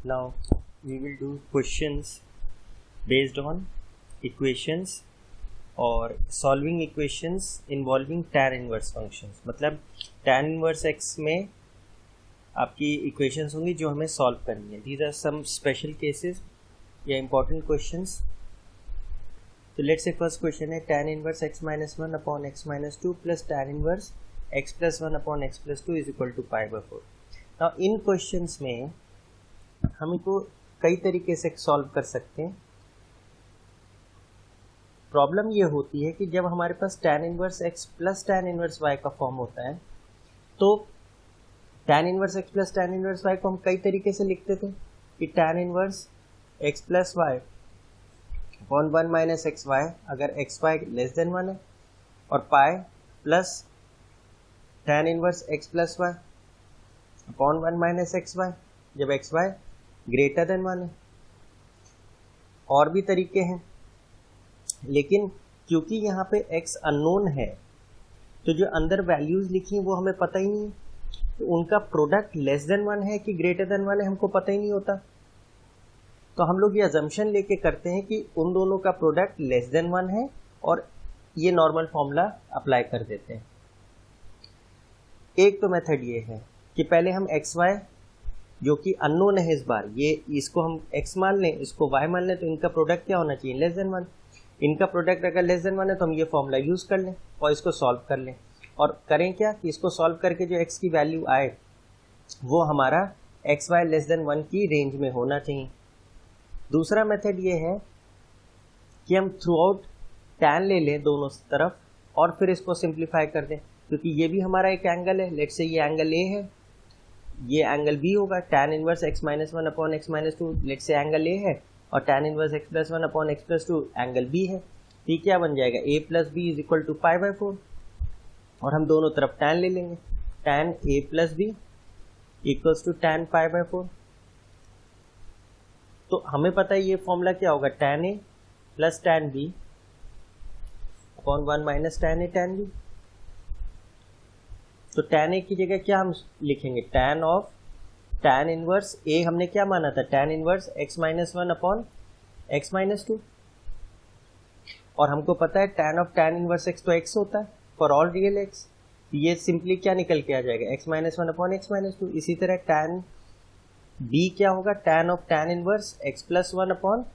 Now we will do questions based on equations और solving equations involving tan inverse functions. मतलब tan inverse x में आपकी equations होंगी जो हमें solve करनी है. These are some special cases या important questions. तो let's say first question है tan inverse x minus 1 upon x minus 2 plus tan inverse x plus 1 upon x plus 2 is equal to pi by 4. Now in questions में हम इनको कई तरीके से solve कर सकते हैं. प्रॉब्लम ये होती है कि जब हमारे पास tan inverse x plus tan inverse y का फॉर्म होता है तो tan inverse x plus tan inverse y को हम कई तरीके से लिखते थे कि tan inverse x plus y upon 1 minus x Y अगर एक्स वाई लेस देन 1 है और pi plus tan inverse x plus y upon 1 minus x Y जब एक्स वाई ग्रेटर देन 1 है. और भी तरीके हैं लेकिन क्योंकि यहाँ पे x अननोन है तो जो अंदर वैल्यूज लिखी वो हमें पता ही नहीं है, तो उनका प्रोडक्ट लेस देन 1 है कि ग्रेटर देन 1 है हमको पता ही नहीं होता. तो हम लोग ये अजम्पशन लेके करते हैं कि उन दोनों का प्रोडक्ट लेस देन 1 है और ये नॉर्मल फॉर्मूला अप्लाई कर देते हैं. एक तो मेथड ये है कि पहले हम एक्स वाई जो कि अननोन है इस बार, ये इसको हम x मान लें इसको y मान लें, तो इनका प्रोडक्ट क्या होना चाहिए लेस देन 1. इनका प्रोडक्ट अगर लेस देन 1 है तो हम ये फॉर्मूला यूज़ कर लें और इसको सॉल्व कर लें. और करें क्या कि इसको सॉल्व करके जो x की वैल्यू आए वो हमारा एक्स वाई लेस देन 1 की रेंज में होना चाहिए. दूसरा मेथड ये है कि हम थ्रू आउट tan ले लें दोनों तरफ और फिर इसको सिंप्लीफाई कर दें, क्योंकि ये भी हमारा एक एंगल है. लेट्स से ये एंगल A है, ये एंगल B होगा. tan inverse x minus 1 upon x minus 2 let's say angle A है और tan inverse x plus 1 upon x plus 2 angle B है. तो क्या बन जाएगा A plus B is equal to pi by 4 और हम दोनों तरफ tan ले लेंगे. tan A plus B equals to tan pi by 4. तो हमें पता है ये फॉर्मूला क्या होगा tan A plus tan B upon 1 minus tan A tan B. तो tan A की जगह क्या हम लिखेंगे tan of tan inverse A हमने क्या माना था tan inverse x minus 1 upon x minus 2 और हमको पता है tan of tan inverse x तो x होता है फॉर ऑल रियल x. ये सिंपली क्या निकल के आ जाएगा x minus 1 upon x minus 2. इसी तरह tan B क्या होगा tan of tan inverse x plus 1 upon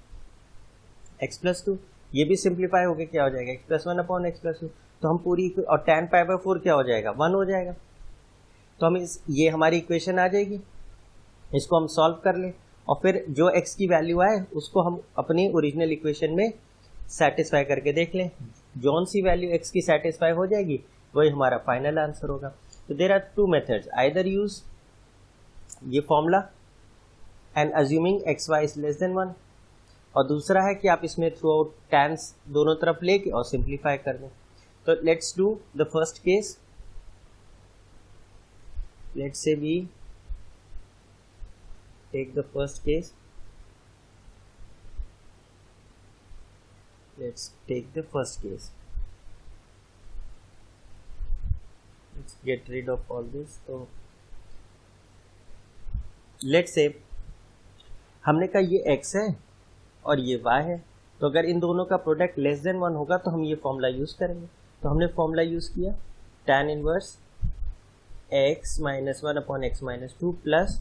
x plus 2. ये भी सिंप्लीफाई होकर क्या हो जाएगा x plus 1 upon x plus 2. तो हम पूरी और tan पाई बाई 4 क्या हो जाएगा 1 हो जाएगा. तो हम ये हमारी इक्वेशन आ जाएगी, इसको हम सॉल्व कर लें और फिर जो x की वैल्यू आए उसको हम अपनी ओरिजिनल इक्वेशन में सेटिस्फाई करके देख लें. जौन सी वैल्यू x की सेटिस्फाई हो जाएगी वही हमारा फाइनल आंसर होगा. तो there are two methods, either use ये formula and assuming x y is less than 1 और दूसरा है कि आप इसमें थ्रू आउट टैन्स दोनों तरफ लेके और सिंप्लीफाई कर दें. So let's do the first case. Let's say we take the first case. Let's take the first case. Let's get rid of all this. So let's say हमने कहा ये x है और ये y है, तो अगर इन दोनों का प्रोडक्ट लेस देन 1 होगा तो हम ये फॉर्मूला यूज करेंगे. तो हमने फॉर्मूला यूज़ किया tan inverse x minus 1 upon x minus 2 plus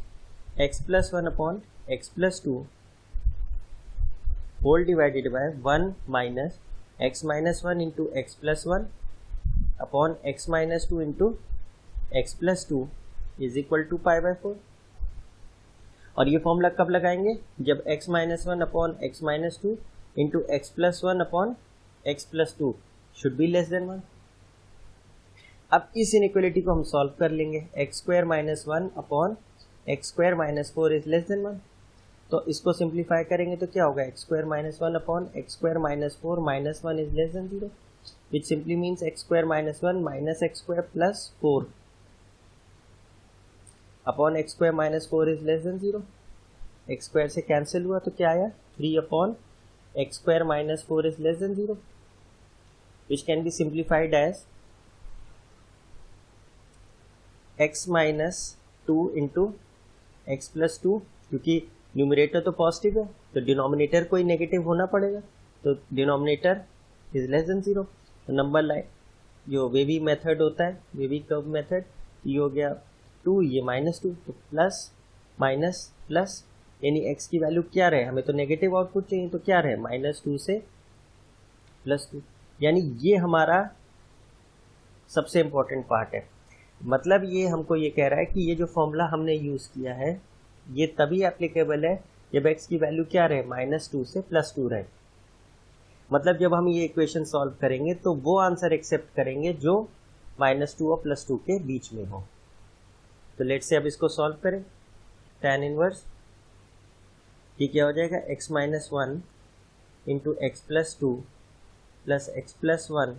x plus 1 upon x plus 2 whole divided by 1 minus x minus 1 into x plus 1 upon x minus 2 into x plus 2 is equal to pi by 4. और ये formula कब लगाएंगे जब x minus 1 upon x minus 2 into x plus 1 upon X plus 2 should be less than 1. अब इस inequality को हम solve कर लेंगे. X square minus 1 upon x square minus 4 is less than 1. तो इसको सिंप्लीफाई करेंगे तो क्या होगा x square minus 1 upon x square minus 4 minus 1 is less than 0, which simply means x square minus 1 minus x square plus 4 upon x square minus 4 is less than 0. X square से cancel हुआ तो क्या आया 3 upon x square minus 4 is less than 0, which can be simplified as x minus 2 into x plus 2, क्योंकि numerator तो positive है तो denominator कोई नेगेटिव होना पड़ेगा, तो डिनोमिनेटर इज लेस देन 0। तो नंबर लाइन जो वेवी मेथड होता है, वेवी कर्व मेथड, ये हो गया 2, ये -2, तो प्लस माइनस प्लस, यानी x की वैल्यू क्या रहे, हमें तो नेगेटिव आउटपुट चाहिए, तो क्या रहे -2 से +2, यानी ये हमारा सबसे इंपॉर्टेंट पार्ट है। मतलब ये हमको ये कह रहा है कि ये जो फॉर्मूला हमने यूज किया है ये तभी एप्लीकेबल है जब x की वैल्यू क्या रहे -2 से +2 रहे। मतलब जब हम ये इक्वेशन सॉल्व करेंगे तो वो आंसर एक्सेप्ट करेंगे जो -2 और +2 के बीच में हो। तो लेट्स से अब इसको सॉल्व करें। tan इनवर्स ये क्या हो जाएगा, x - 1 into x plus 2 plus x plus 1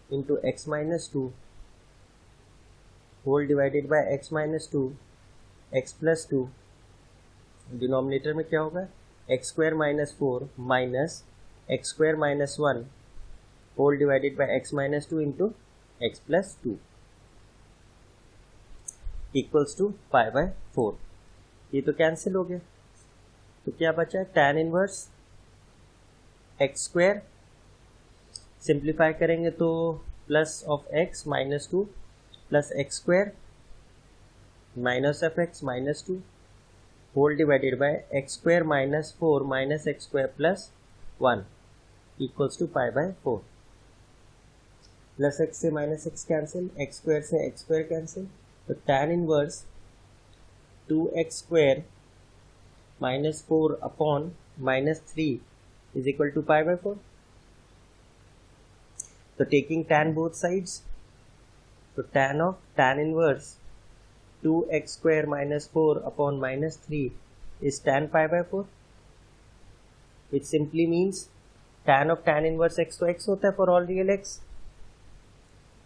into x minus 2 whole divided by x - 2 x plus 2, denominator में क्या होगा x² - 4 minus x² - 1 whole divided by x - 2 into x plus 2 equals to π/4। ये तो cancel हो गया, तो क्या बचा, tan इनवर्स x², सिंप्लीफाई करेंगे तो plus of x -2 plus x² minus of x -2 whole divided by x² - 4 minus x² plus 1 equals to π/4। Plus x से माइनस x कैंसिल, x² से x² कैंसिल, तो tan inverse 2x² -4 upon -3 is equal to π/4। तो taking tan both sides, तो tan inverse 2x² -4 upon -3 is tan π/4, which simply means tan of tan inverse x, तो x होता है for all real x,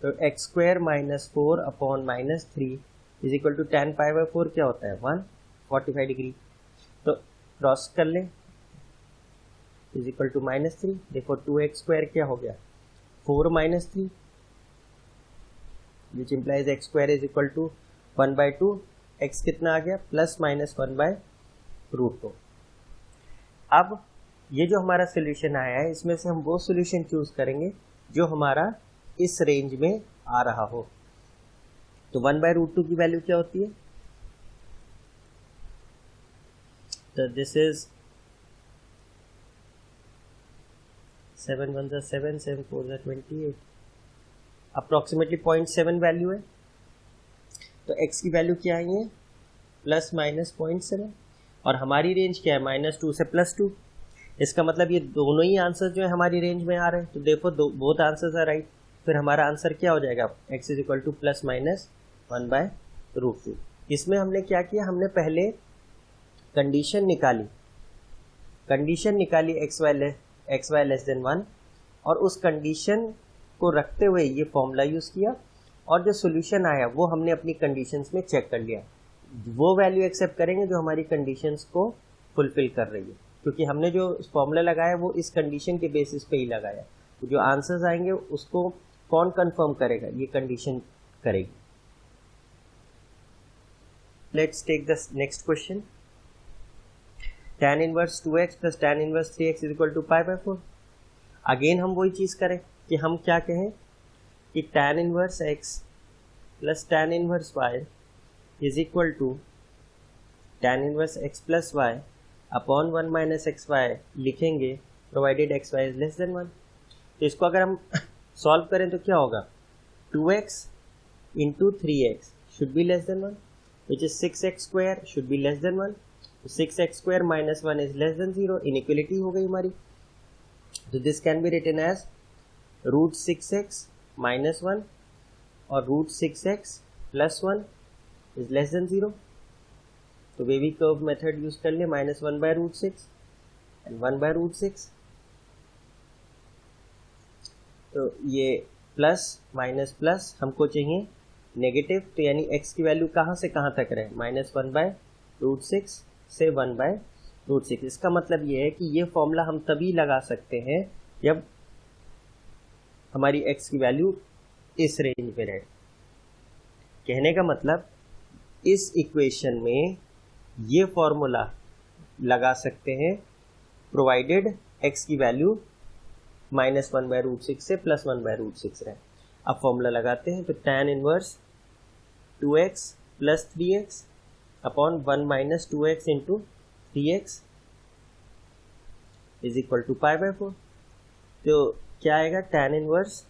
तो x² -4 upon -3 is equal to tan π/4 क्या होता है 145 degree. तो क्रॉस कर लें, इज इक्वल टू -3, देखो 2x² क्या हो गया 4 -3 which implies x² is equal to 1/2, x कितना आ गया ±1/√2। अब ये जो हमारा सोल्यूशन आया है इसमें से हम वो सोल्यूशन चूज करेंगे जो हमारा इस रेंज में आ रहा हो। तो 1/√2 की वैल्यू क्या होती है, तो दिस इज 7 1 7 7 4 28, अप्रोक्सीमेटली 0.7 वैल्यू है। तो x की वैल्यू क्या है ये ±0.7 और हमारी रेंज क्या है -2 से +2। इसका मतलब ये दोनों ही आंसर जो है हमारी रेंज में आ रहे हैं, तो देखो बोथ आंसर्स आर राइट। फिर हमारा आंसर क्या हो जाएगा, x इज इक्वल टू ±1/√2। इसमें हमने क्या किया, हमने पहले कंडीशन निकाली x y लेस देन 1 और उस कंडीशन को रखते हुए ये फॉर्मूला यूज किया और जो सोल्यूशन आया वो हमने अपनी कंडीशंस में चेक कर लिया। वो वैल्यू एक्सेप्ट करेंगे जो हमारी कंडीशंस को फुलफिल कर रही है, क्योंकि हमने जो फॉर्मूला लगाया वो इस कंडीशन के बेसिस पे ही लगाया। तो जो आंसर्स आएंगे उसको कौन कंफर्म करेगा, ये कंडीशन करेगी। Let's take the next question. tan inverse 2x plus tan inverse 3x is equal to π/4। Again हम वही चीज करें कि हम क्या कहें कि tan inverse x plus tan inverse y is equal to tan inverse x plus y upon 1 minus x y लिखेंगे provided x y is less than 1। तो इसको अगर हम सॉल्व करें तो क्या होगा, 2x into 3x should be less than 1 which is 6x² should be less than 1। 6x² minus 1 is less than 0, inequality हो गई हमारी। तो this can be written as √6x minus 1 और √6x plus 1 is less than 0। तो wavy curve method use कर ले, -1/√6 and 1/√6। तो ये प्लस माइनस प्लस हमको चाहिए नेगेटिव, तो यानी x की वैल्यू कहाँ से कहाँ तक रहे, -1/√6 से 1/√6। इसका मतलब ये है कि ये फॉर्मूला हम तभी लगा सकते हैं जब हमारी x की वैल्यू इस रेंज में रहे। कहने का मतलब इस इक्वेशन में ये फॉर्मूला लगा सकते हैं प्रोवाइडेड x की वैल्यू -1/√6 से +1/√6 रहे। अब फॉर्मूला लगाते हैं तो tan inverse 2x + 3x upon 1 - 2x into 3x is equal to π/4। तो क्या आएगा, tan inverse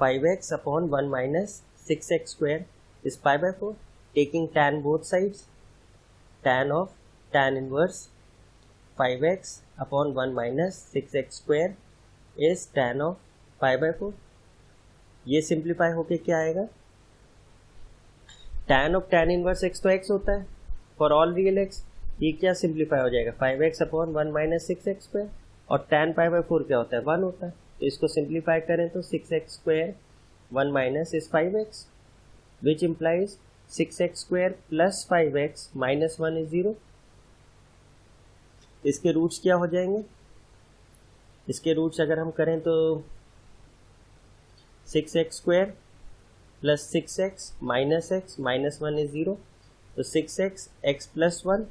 5x upon 1 - 6x² is π/4। Taking tan both sides, tan inverse 5x upon 1 - 6x² is tan of π/4। ये सिंप्लीफाई होके क्या आएगा, tan of tan inverse x तो x होता है फॉर ऑल रियल x, ये क्या सिंप्लीफाई हो जाएगा 5x अपॉन 1 - 6x² और tan π/4 क्या होता है 1 होता है। तो इसको सिंप्लीफाई करें तो 6x² 1 minus is 5x which implies 6x² + 5x - 1 is 0। इसके रूट्स क्या हो जाएंगे, इसके रूट्स अगर हम करें तो 6x² + 6x - x -1 इज 0। तो 6x x + 1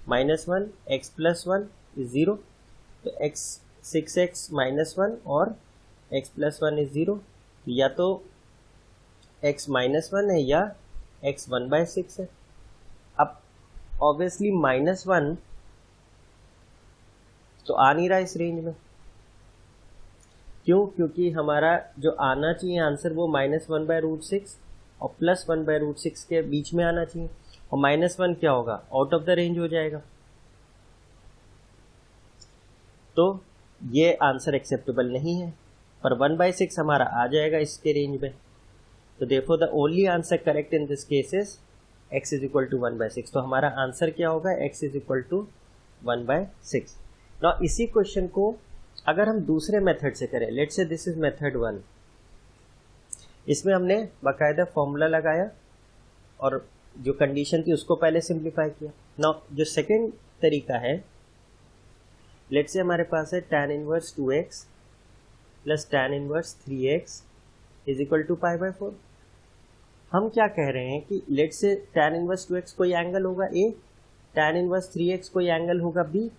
-1 x + 1 इज 0। तो 6x - 1 और x + 1 इज 0। या तो x -1 है या x 1/6 है। अब ऑब्वियसली -1 तो आ नहीं रहा इस रेंज में, क्यों, क्योंकि हमारा जो आना चाहिए आंसर वो -1/√6 और +1/√6 के बीच में आना चाहिए, और -1 क्या होगा, आउट ऑफ द रेंज हो जाएगा। तो ये आंसर एक्सेप्टेबल नहीं है, पर 1/6 हमारा आ जाएगा इसके रेंज में। तो therefore the only answer correct in this case is x is equal to 1/6। तो हमारा आंसर क्या होगा, x इज इक्वल टू 1/6। ना इसी क्वेश्चन को अगर हम दूसरे मेथड से करें, let's say this is method 1, इसमें हमने बाकायदा फॉर्मूला लगाया और जो कंडीशन थी उसको पहले सिंप्लीफाई किया। ना जो सेकेंड तरीका है, लेट्स से हमारे पास है tan inverse 2x + tan inverse 3x is equal to π/4। हम क्या कह रहे हैं कि let's say tan inverse 2x कोई एंगल होगा A, tan इनवर्स 3x कोई एंगल होगा B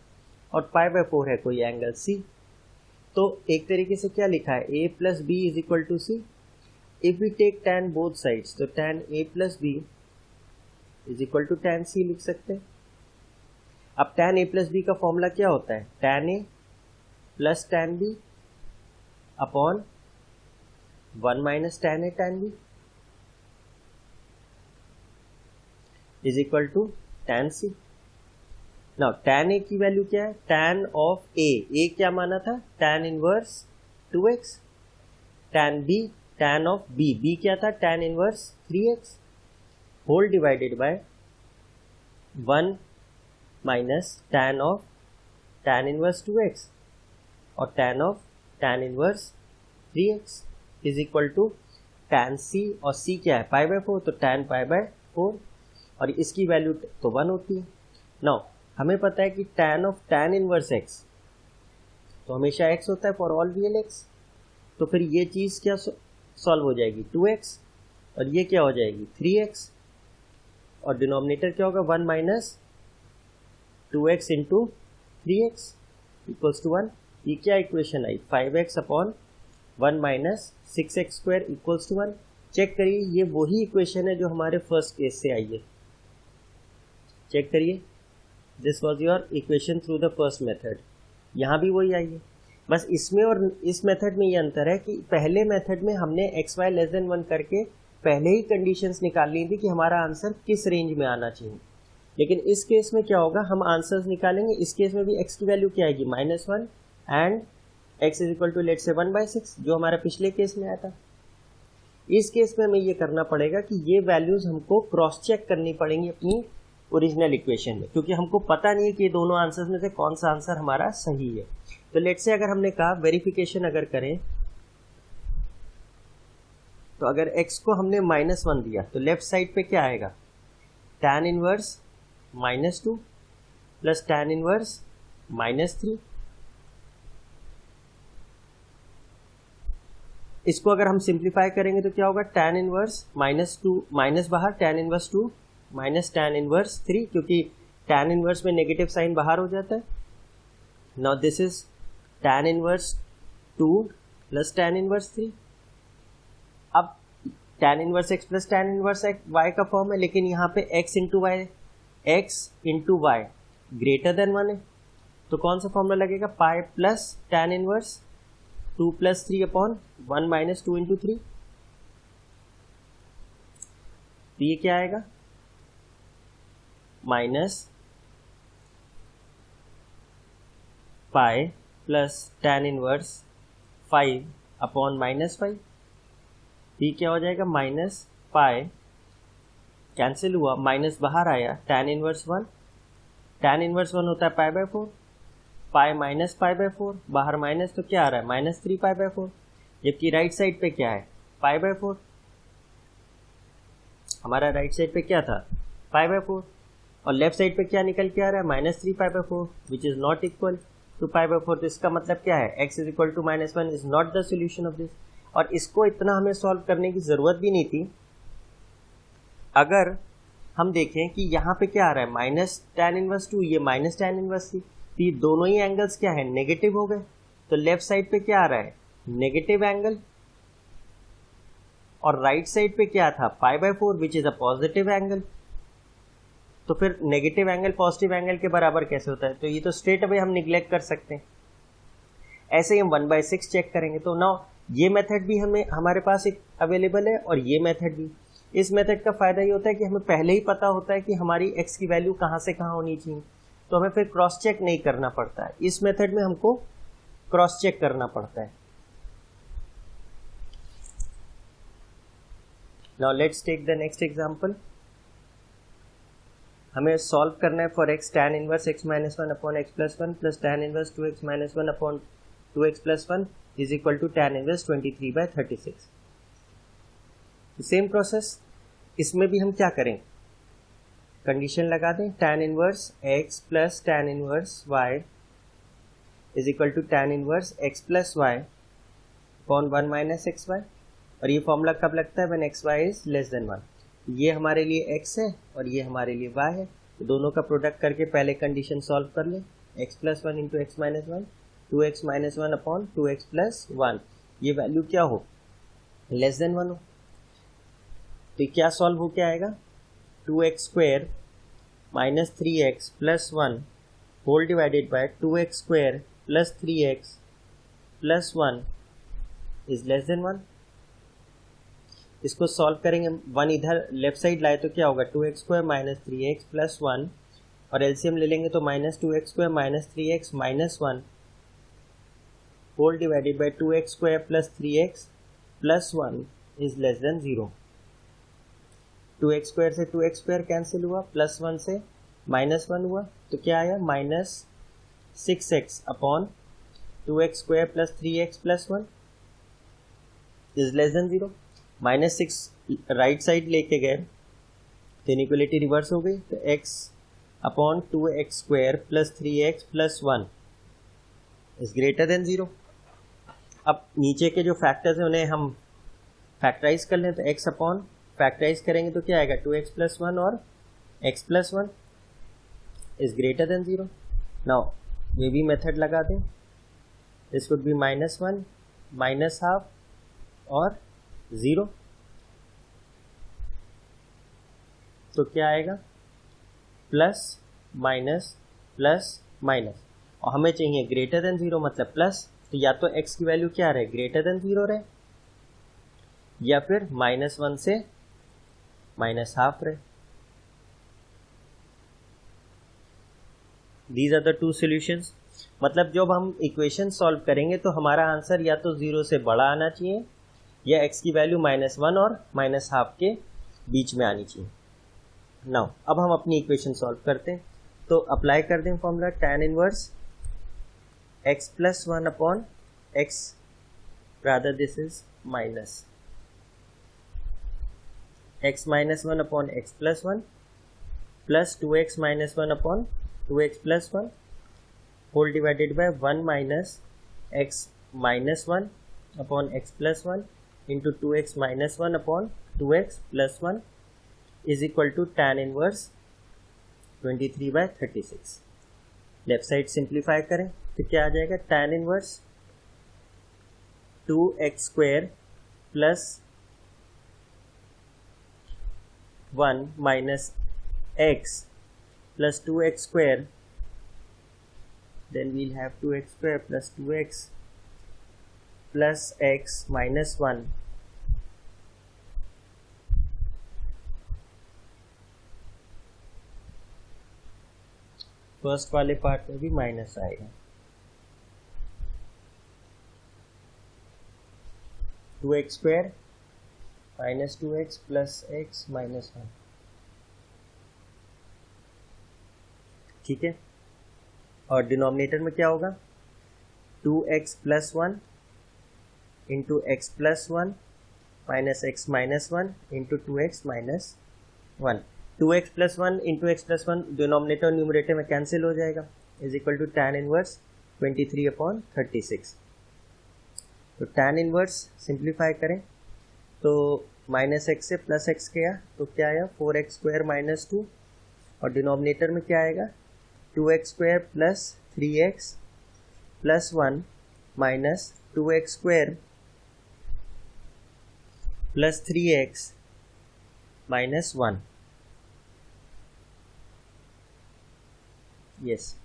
और π/4 है कोई एंगल C। तो एक तरीके से क्या लिखा है, A + B is equal to C। If we take tan both sides तो tan A + B is equal to tan C लिख सकते हैं। अब tan A + B का फॉर्मूला क्या होता है, tan A + tan B upon 1 - tan A tan B is equal to tan C। Now tan A की वैल्यू क्या है, tan ऑफ A क्या माना था, tan inverse 2x, tan B tan of B क्या था, tan inverse 3x whole divided by 1 minus tan of tan inverse 2x और tan of tan inverse 3x is equal to tan C, और C क्या है π/4, तो tan π/4 और इसकी value तो 1 होती है। नाउ हमें पता है कि tan of tan inverse x तो हमेशा x होता है फॉर ऑल रियल x। तो फिर ये चीज़ क्या सॉल्व हो जाएगी 2x और ये क्या हो जाएगी 3x और डिनोमिनेटर क्या होगा 1 minus 2x into 3x equals to 1। ये क्या इक्वेशन आई 5x upon 1 minus 6x² equals to 1। Check करिए, ये वही इक्वेशन है जो हमारे फर्स्ट केस से आई है। चेक करिए, this was your equation through the first method, यहाँ भी वही आई है। बस इसमें और इस मेथड में ये अंतर है कि पहले मेथड में हमने xy < 1 करके पहले ही कंडीशंस निकाल ली थी कि हमारा आंसर किस रेंज में आना चाहिए, लेकिन इस केस में क्या होगा, हम आंसर्स निकालेंगे। इस केस में भी x की वैल्यू क्या आएगी -1 and x is equal to let's say 1/6 जो हमारा पिछले केस में आया था। इस केस में हमें ये करना पड़ेगा कि ये वैल्यूज हमको क्रॉस चेक करनी पड़ेंगी अपनी ओरिजिनल इक्वेशन में, क्योंकि हमको पता नहीं है कि ये दोनों आंसर्स में से कौन सा आंसर हमारा सही है। तो लेट से अगर हमने कहा वेरिफिकेशन अगर करें तो अगर x को हमने -1 दिया तो लेफ्ट साइड पे क्या आएगा tan inverse -2 plus tan inverse -3। इसको अगर हम सिंप्लीफाई करेंगे तो क्या होगा tan इनवर्स -2 माइनस बाहर tan inverse 2 minus tan inverse 3, क्योंकि tan इनवर्स में नेगेटिव साइन बाहर हो जाता है. Now this is tan inverse 2 plus tan inverse 3. अब tan inverse x plus tan inverse y का फॉर्म है, लेकिन यहाँ पे x into y greater than 1 है. तो कौन सा फॉर्मूला लगेगा? Pi plus tan inverse 2 plus 3 upon 1 minus 2 into 3. तो ये क्या आएगा? Minus pi plus tan inverse 5 upon minus 5. ये क्या हो जाएगा? माइनस पाई कैंसिल हुआ, माइनस बाहर आया, tan इनवर्स 1. tan इनवर्स 1 होता है पाई by 4. Pi minus pi by 4, बाहर माइनस, तो क्या आ रहा है? Minus 3 pi by 4. जबकि राइट साइड पे क्या है? पाई बाय 4. हमारा राइट साइड पे क्या था? पाई बाय 4. और लेफ्ट साइड पे क्या निकल के आ रहा है? Minus 3 pi by 4 which is not equal to pi by 4. तो इसका मतलब क्या है? x is equal to minus 1 is not the solution of this. और इसको इतना हमें सॉल्व करने की जरूरत भी नहीं थी. अगर हम देखें कि यहाँ पे क्या आ रहा है? माइनस tan इनवर्स 2, ये माइनस tan इनवर्स 3. तो ये दोनों ही एंगल्स क्या है? नेगेटिव हो गए. तो लेफ्ट साइड पे क्या आ रहा है? Negative angle. और राइट साइड पे क्या था? पाई by 4 which is a positive angle. तो फिर नेगेटिव एंगल पॉजिटिव एंगल के बराबर कैसे होता है? तो ये तो स्ट्रेट अवे हम निग्लेक्ट कर सकते हैं. ऐसे ही हम 1/6 चेक करेंगे. तो नाउ ये मेथड भी हमारे पास एक अवेलेबल है और ये मेथड भी. इस मेथड का फायदा ये होता है कि हमें पहले ही पता होता है कि हमारी x की वैल्यू कहाँ से कहाँ होनी चाहिए, तो हमें फिर क्रॉस चेक नहीं करना पड़ता है. इस मेथड में हमको क्रॉस चेक करना पड़ता है. Now let's take the next example. हमें सॉल्व करना है for x tan inverse x minus 1 upon x plus 1 plus tan inverse 2x minus 1 upon 2x plus 1 is equal to tan inverse 23/36. Same process इसमें भी हम क्या करें? Condition लगा दें. tan inverse x plus tan inverse y is equal to tan inverse x plus y upon 1 minus xy. और ये formula कब लगता है? When xy is less than 1. ये हमारे लिए x है और ये हमारे लिए y है. तो दोनों का प्रोडक्ट करके पहले कंडीशन सॉल्व कर लें. x plus 1 into x minus 1, 2x minus 1 upon 2x plus 1. ये वैल्यू क्या हो? लेस देन 1 हो. तो क्या सॉल्व हो क्या आएगा? 2x square minus 3x plus 1 whole divided by 2x square plus 3x plus 1 is less than 1. इसको सॉल्व करेंगे. 1 इधर लेफ्ट साइड लाए तो क्या होगा? 2x square minus 3x plus 1 और एलसीएम ले लेंगे तो minus 2x square minus 3x minus 1 whole divided by 2x square plus 3x plus 1 is less than 0. 2x square से 2x स्क्वायर कैंसिल हुआ, प्लस 1 से माइनस 1 हुआ, तो क्या आया? Minus 6x upon 2x square plus 3x plus 1 is less than 0. Minus 6 right side लेके गए तो इनइक्वालिटी रिवर्स हो गई. तो x upon 2x square plus 3x plus 1 is greater than 0. अब नीचे के जो फैक्टर्स हैं उन्हें हम फैक्टराइज कर लें. तो x अपॉन फैक्टराइज करेंगे तो क्या आएगा? 2x प्लस 1 और x plus 1 is greater than 0. Now ये भी मेथड लगा दें. This would be minus 1 minus half और 0. तो क्या आएगा? Plus minus plus minus. और हमें चाहिए ग्रेटर देन 0 मतलब प्लस. तो या तो x की वैल्यू क्या रहे? ग्रेटर देन 0 रहे, या फिर माइनस 1 से माइनस हाफ रहे. These are the two solutions. मतलब जब हम इक्वेशन सॉल्व करेंगे तो हमारा आंसर या तो 0 से बड़ा आना चाहिए या x की वैल्यू माइनस 1 और माइनस हाफ के बीच में आनी चाहिए. नाउ अब हम अपनी इक्वेशन सॉल्व करते हैं. तो अप्लाई कर दें formula. tan inverse x plus 1 upon x, rather this is minus x minus 1 upon x plus 1 plus 2x minus 1 upon 2x plus 1 whole divided by 1 minus x minus 1 upon x plus 1 into 2x minus 1 upon 2x plus 1 is equal to tan inverse 23/36। Left side simplify करें तो क्या आ जाएगा, tan inverse 2x² plus 1 minus x plus 2x², then we'll have 2x² plus 2x plus x minus 1 first वाले part में भी minus आएगा, 2x² minus 2x plus x minus 1। ठीक है, और डिनोमिनेटर में क्या होगा, 2x plus 1 into x plus 1 minus x minus 1 into 2x minus 1। 2x plus 1 into x plus 1 denominator और न्यूमरेटर में कैंसिल हो जाएगा, is equal to tan inverse 23/36। तो tan इनवर्स सिंप्लीफाई करें तो माइनस एक्स से प्लस एक्स गया तो क्या आया, 4x² माइनस 2, और डिनोमिनेटर में क्या आएगा, 2x² plus 3x plus 1 minus 2x² plus 3x minus 1। Yes,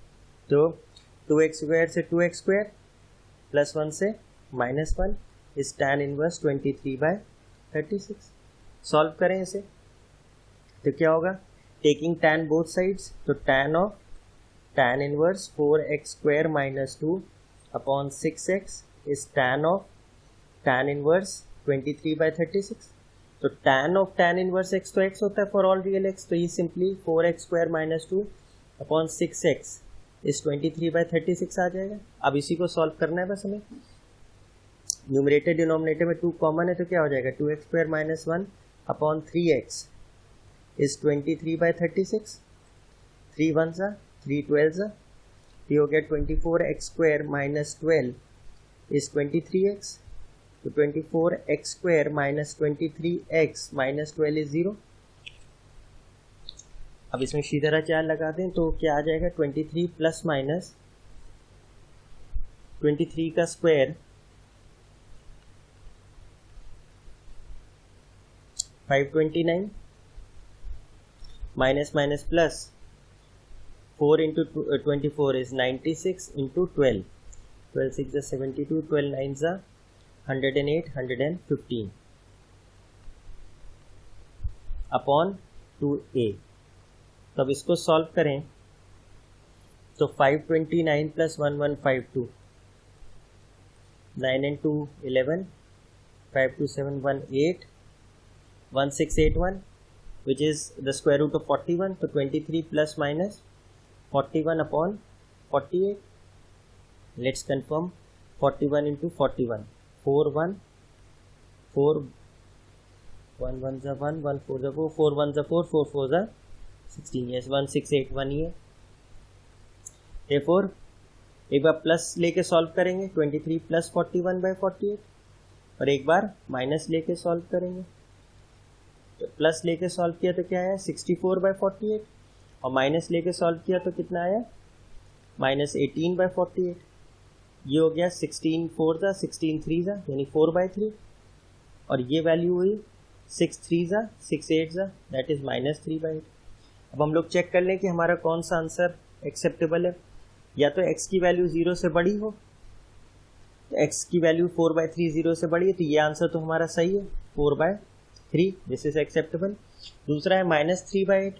तो 2x² से 2x² प्लस 1 से माइनस 1 इस tan इनवर्स 23/36। सॉल्व करें इसे तो क्या होगा, टेकिंग tan बोथ साइड्स, तो tan inverse 4x² minus 2 upon 6x is tan inverse 23/36। तो tan इनवर्स x तो x होता है फॉर ऑल रियल x, तो ये simply 4x² minus 2 upon 6x इस 23/36 आ जाएगा। अब इसी को सॉल्व करना है बस हमें, न्यूमरेटर डिनोमिनेटर में 2 कॉमन है तो क्या हो जाएगा, 2x² minus 1 upon 3x is 23/36, 3 1 सा 3 12 सा, ये हो गया 24x² माइनस 12 इज 23x, तो 24x² minus 23x minus 12 is 0। अब इसमें सीधा चार लगा दें तो क्या आ जाएगा, 23 प्लस माइनस 23 का square 529 minus minus plus 4 into 24 is 96 into 12, 12 6 जा 72, 12 9 जा 108, 115 अपॉन 2a। तो अब इसको सॉल्व करें तो 529 plus 1152, 9 and 2 11, 5 2 7 1 8, 1681 which is the square root of 41, तो 23 plus minus 41 upon 48। let's confirm 41 into 41, 4 1 4 1 1 जा 1 1 4 जा 4 4 1 जा 4 4 4 जा 16, yes 1681 ये। therefore एक बार प्लस लेके सॉल्व करेंगे 23 प्लस 41/48, और एक बार माइनस लेके सॉल्व करेंगे, तो प्लस लेके सॉल्व किया तो क्या आया 64/48, और माइनस लेके सॉल्व किया तो कितना आया माइनस 18/48। ये हो गया 16 4 जा 16 3 जा यानी 4/3, और ये वैल्यू हुई 6 3 जा 6 8 जा दैट इज माइनस 3/8। अब हम लोग चेक कर लें कि हमारा कौन सा आंसर एक्सेप्टेबल है, या तो x की वैल्यू 0 से बड़ी हो, तो x की वैल्यू 4/3 0 से बड़ी है तो ये आंसर तो हमारा सही है 4/3, दिस इज एक्सेप्टेबल। दूसरा है -3/8,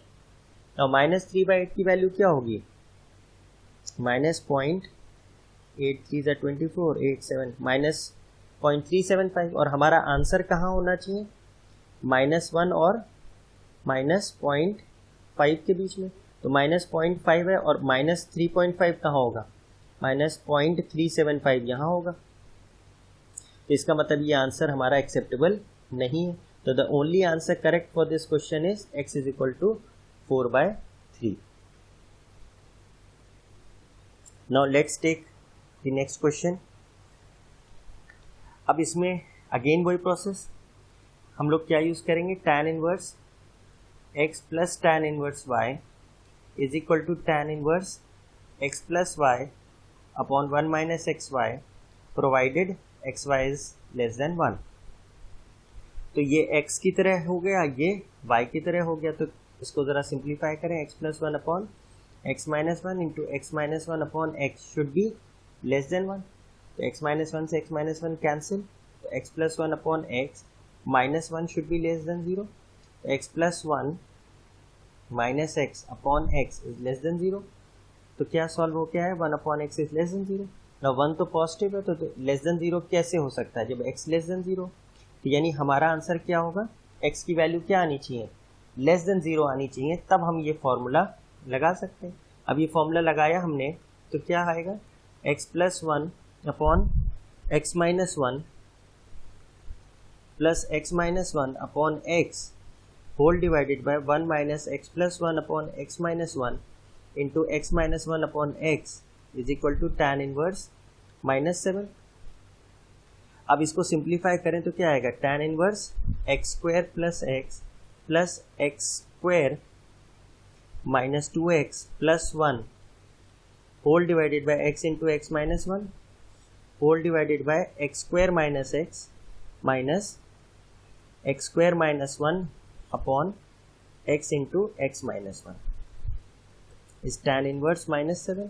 और -3/8 की वैल्यू क्या होगी, -0.83 24 87 -0.375, और हमारा आंसर कहाँ होना चाहिए, -1 और -0.5 के बीच में, तो -0.5 है और -3.5 कहाँ होगा, -0.375 यहाँ होगा, तो इसका मतलब ये आंसर हमारा एक्सेप्टेबल नहीं है। तो the only answer correct for this question is x is equal to 4/3। Now let's take the next question. अब इसमें अगेन वही प्रोसेस, हम लोग क्या यूज करेंगे, tan inverse x plus tan inverse y is equal to tan inverse x plus y upon 1 minus x y provided x y is less than 1। तो ये x की तरह हो गया, ये y की तरह हो गया। तो इसको ज़रा सिंप्लीफाई करें, x plus one upon x minus one into x minus one upon x should be less than 1। तो x माइनस वन से x माइनस वन कैंसिल, तो x plus one upon x minus one should be less than 0। तो x plus one minus x upon x is less than 0। तो क्या solve हो गया है, 1 upon x is less than 0। ना 1 तो positive है, तो लेस देन 0 कैसे हो सकता है जब x लेस देन 0। तो यानी हमारा आंसर क्या होगा, x की वैल्यू क्या आनी चाहिए, लेस देन 0 आनी चाहिए, तब हम ये फॉर्मूला लगा सकते हैं। अब ये फॉर्मूला लगाया हमने तो क्या आएगा, x plus one upon x minus one plus x minus one upon x whole divided by 1 minus x plus one upon x minus one into x minus one upon x is equal to tan inverse -7। अब इसको simplify करें तो क्या आएगा, tan inverse x square plus x square minus 2x plus 1 whole divided by x into x minus one whole divided by x square minus x minus x square minus 1 upon x into x minus one इस tan inverse -7।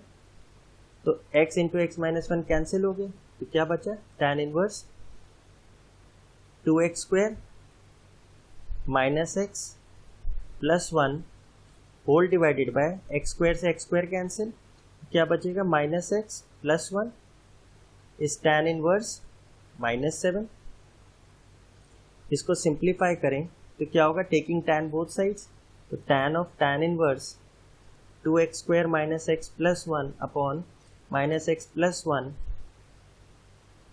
तो x into x minus one cancel हो गया, तो क्या बचा, tan inverse 2x square minus x plus 1 whole divided by x square से x square cancel, क्या बचेगा, माइनस एक्स प्लस 1 इस tan इनवर्स -7। इसको सिंप्लीफाई करें तो क्या होगा, टेकिंग tan बोथ साइड्स, तो tan inverse 2x square minus x plus 1 upon minus x plus 1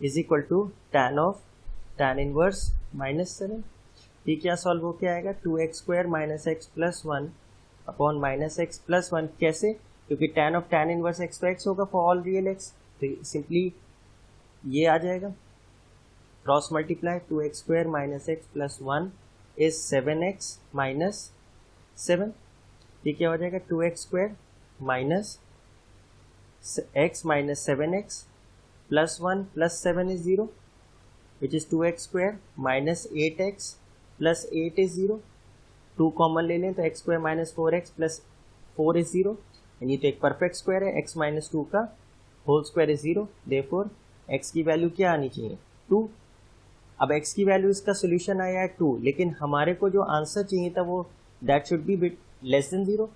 is equal to tan inverse -7। ये क्या सॉल्व हो के आएगा, 2x square minus x plus 1 upon minus x plus 1, कैसे, क्योंकि tan इनवर्स x तो x होगा फॉर ऑल रियल x, तो सिंपली ये आ जाएगा, cross multiply 2x square minus x plus 1 is 7x minus 7। ये क्या हो जाएगा, 2x square minus x minus 7x plus 1 plus 7 is 0 which is 2x square minus 8x plus 8 is 0। 2 common ले लें तो x square minus 4x plus 4 is 0, यानी तो एक परफेक्ट स्क्वायर है, x माइनस 2 का whole square is 0, therefore x की value क्या आनी चाहिए, 2। अब x की वैल्यू इसका सोल्यूशन आया है 2, लेकिन हमारे को जो आंसर चाहिए था वो that should be bit less than 0।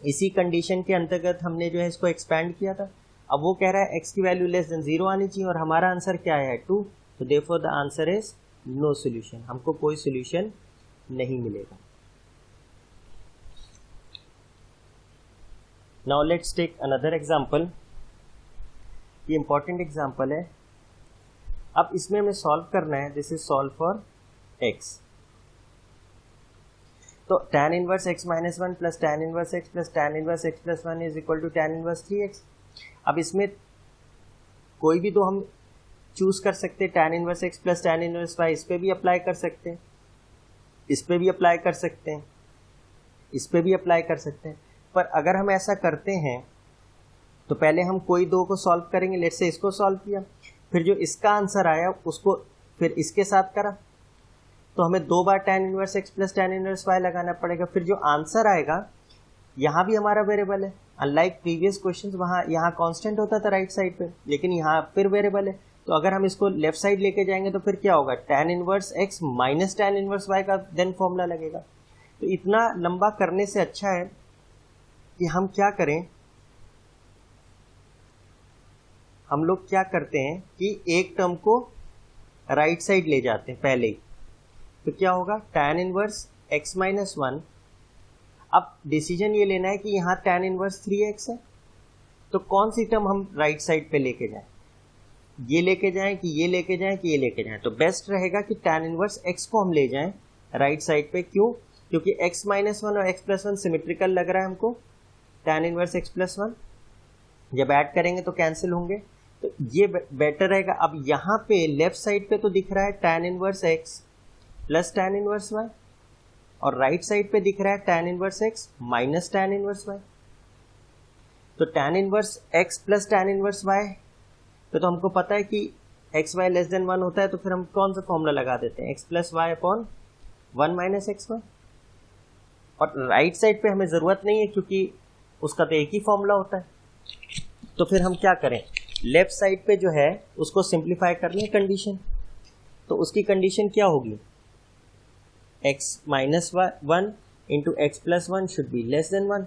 इसी कंडीशन के अंतर्गत हमने जो है इसको एक्सपैंड किया था। अब वो कह रहा है x की वैल्यू लेस देन 0 आनी चाहिए और हमारा आंसर क्या है 2, तो therefore the answer is no solution, हमको कोई सॉल्यूशन नहीं मिलेगा। Now let's take another example, ये इंपॉर्टेंट एग्जांपल है। अब इसमें हमें सॉल्व करना है, this is solve for x। तो tan inverse x minus 1 plus tan inverse x plus tan inverse x plus 1 is equal to tan inverse 3x। अब इसमें कोई भी दो हम चूज कर सकते हैं, tan inverse x plus tan inverse y, इस पे भी अप्लाई कर सकते हैं, इस पे भी अप्लाई कर सकते हैं, इस पे भी अप्लाई कर सकते हैं। पर अगर हम ऐसा करते हैं तो पहले हम कोई दो को सॉल्व करेंगे, लेट्स से इसको सॉल्व किया, फिर जो इसका आंसर आया उसको फिर इसके साथ करा, तो हमें 2 बार tan inverse x plus tan inverse y लगाना पड़ेगा। फिर जो आंसर आएगा यहाँ भी हमारा वेरिएबल है, अनलाइक प्रीवियस क्वेश्चंस वहाँ यहाँ कांस्टेंट होता था राइट साइड पे, लेकिन यहाँ फिर वेरिएबल है। तो अगर हम इसको लेफ्ट साइड लेके जाएंगे तो फिर क्या होगा, tan inverse x minus tan inverse y का देन फॉर्मूला लगेगा। तो इतना लंबा करने से अच्छा है कि हम क्या करें, हम लोग क्या करते हैं कि एक टर्म को राइट साइड ले जाते हैं पहले ही। तो क्या होगा, tan इनवर्स x माइनस 1। अब डिसीजन ये लेना है कि यहाँ tan इनवर्स 3x है, तो कौन सी टर्म हम राइट साइड पे लेके जाएं, ये लेके जाएं कि ये लेके जाएं कि ये लेके जाएं। तो बेस्ट रहेगा कि tan इनवर्स x को हम ले जाएं राइट साइड पे। क्यों, क्योंकि x माइनस 1 और x प्लस 1 सिमेट्रिकल लग रहा है हमको, tan इनवर्स x प्लस 1 जब ऐड करेंगे तो कैंसिल होंगे, तो ये बेटर रहेगा। अब यहाँ पे लेफ्ट साइड पे तो दिख रहा है tan inverse x plus tan inverse y, और राइट साइड पे दिख रहा है tan inverse x minus tan inverse y। तो tan inverse x plus tan inverse y तो हमको पता है कि एक्स वाई लेस देन 1 होता है, तो फिर हम कौन सा फॉर्मूला लगा देते हैं, x plus y upon 1 minus x y. और राइट साइड पे हमें ज़रूरत नहीं है क्योंकि उसका तो एक ही फॉर्मूला होता है। तो फिर हम क्या करें, लेफ्ट साइड पे जो है उसको सिंप्लीफाई कर लें कंडीशन। तो उसकी कंडीशन क्या होगी, x minus 1 into x plus 1 should be less than 1,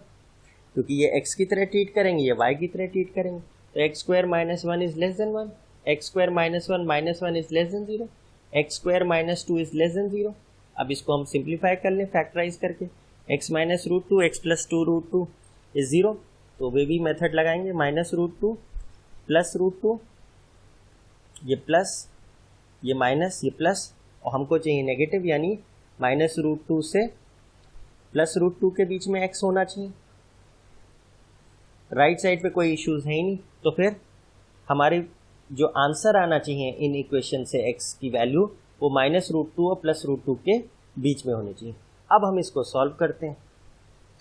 क्योंकि ये एक्स की तरह ट्रीट करेंगे, ये वाई की तरह ट्रीट करेंगे। तो x square minus 1 is less than 1, x square minus 1 is less than 0, x square minus 2 is less than 0। अब इसको हम सिंप्लीफाई कर लें फैक्टराइज करके, x minus root 2 x plus 2 root 2 is 0। तो वे भी मेथड लगाएंगे, माइनस रूट 2 प्लस रूट 2, ये प्लस ये माइनस ये प्लस, और हमको चाहिए नेगेटिव, यानी माइनस रूट 2 से प्लस रूट 2 के बीच में एक्स होना चाहिए। राइट साइड पे कोई इश्यूज है ही नहीं, तो फिर हमारी जो आंसर आना चाहिए इन इक्वेशन से एक्स की वैल्यू वो माइनस रूट 2 और प्लस रूट 2 के बीच में होनी चाहिए। अब हम इसको सॉल्व करते हैं।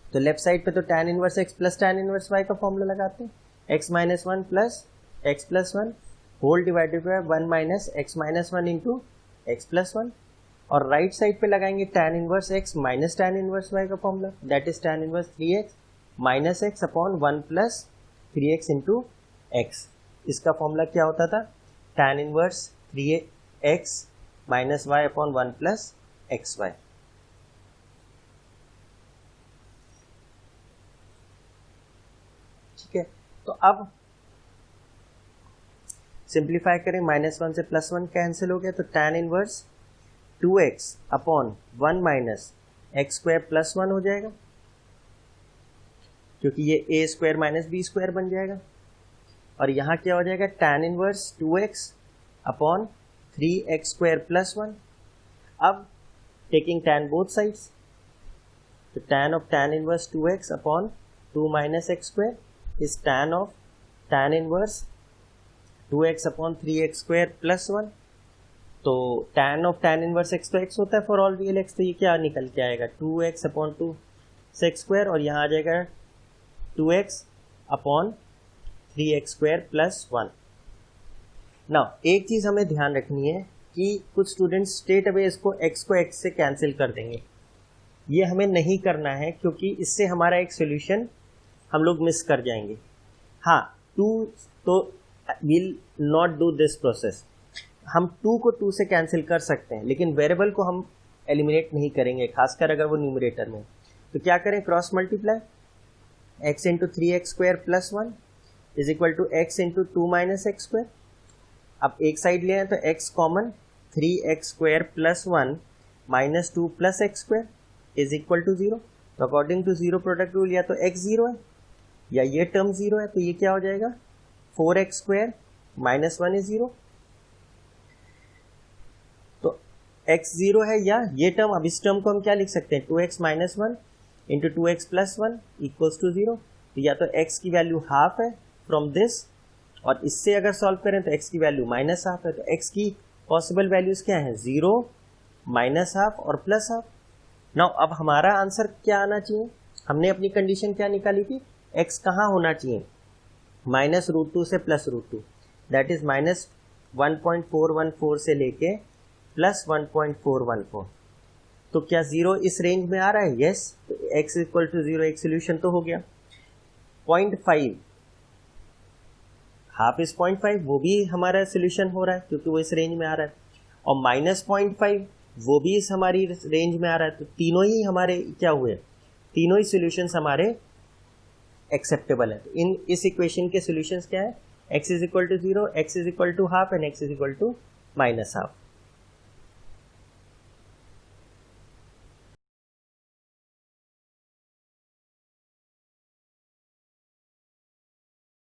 तो लेफ्ट साइड पे तो tan inverse x plus tan inverse y का फॉर्मूला लगाते हैं, x minus 1 plus x plus 1 whole divided by 1 minus x minus 1 into x plus 1। और राइट साइड पे लगाएंगे tan inverse x minus tan inverse y का formula, that is tan inverse 3x minus x upon 1 plus 3x into x। इसका formula क्या होता था, tan inverse 3x minus y upon 1 plus xy। ठीक है, तो अब सिंप्लीफाई करें, माइनस 1 से प्लस 1 कैंसिल हो गया, तो tan inverse 2x upon 1 minus x square plus 1 हो जाएगा, क्योंकि ये a square minus b square बन जाएगा। और यहाँ क्या हो जाएगा, tan inverse 2x upon 3x square plus 1। अब टेकिंग tan बोथ साइड्स, तो tan of tan inverse 2x upon 2 minus x square is tan of tan inverse 2x upon 3x square plus 1। तो tan of tan inverse x तो x होता है for all real x, तो ये क्या निकल के आएगा, 2x अपॉन 2 सेक्स स्क्वायर, और यहाँ आ जाएगा 2x upon 3x square plus 1। Now एक चीज़ हमें ध्यान रखनी है कि कुछ स्टूडेंट्स स्ट्रेट अवे इसको x को x से कैंसिल कर देंगे, ये हमें नहीं करना है क्योंकि इससे हमारा एक सोल्यूशन हम लोग मिस कर जाएंगे। हाँ, 2 तो will not do this process, हम 2 को 2 से कैंसिल कर सकते हैं, लेकिन वेरिएबल को हम एलिमिनेट नहीं करेंगे, खासकर अगर वो न्यूमरेटर में। तो क्या करें, cross multiply, x into 3x square plus 1 is equal to x into 2 minus x square. अब एक साइड ले आए तो x common, 3x square plus 1 minus 2 plus x square is equal to 0। तो according to zero product rule या तो x 0 है या ये टर्म 0 है, तो ये क्या हो जाएगा, 4x स्क्वायर माइनस 1 इज 0। तो x 0 है या ये टर्म, अब इस टर्म को हम क्या लिख सकते हैं, 2x minus 1 into 2x plus 1 equals to 0। तो या तो x की वैल्यू हाफ है फ्रॉम दिस, और इससे अगर सॉल्व करें तो x की वैल्यू माइनस हाफ है। तो x की पॉसिबल वैल्यूज क्या है, 0 माइनस हाफ और प्लस हाफ। नाउ अब हमारा आंसर क्या आना चाहिए, हमने अपनी कंडीशन क्या निकाली थी, x कहाँ होना चाहिए, माइनस रूट 2 से plus root 2, that is minus 1.414 से लेके प्लस 1.414। तो क्या 0 इस रेंज में आ रहा है, यस, तो x इक्वल टू 0 एक सोल्यूशन तो हो गया। 0.5 हाफ इज 0.5, वो भी हमारा सोल्यूशन हो रहा है क्योंकि वो इस रेंज में आ रहा है, और माइनस 0.5 वो भी इस हमारी रेंज में आ रहा है। तो तीनों ही हमारे क्या हुए, तीनों ही सॉल्यूशंस हमारे एक्सेप्टेबल है। तो इस इक्वेशन के सॉल्यूशंस क्या है, x is equal to 0, x is equal to half and x is equal to minus half.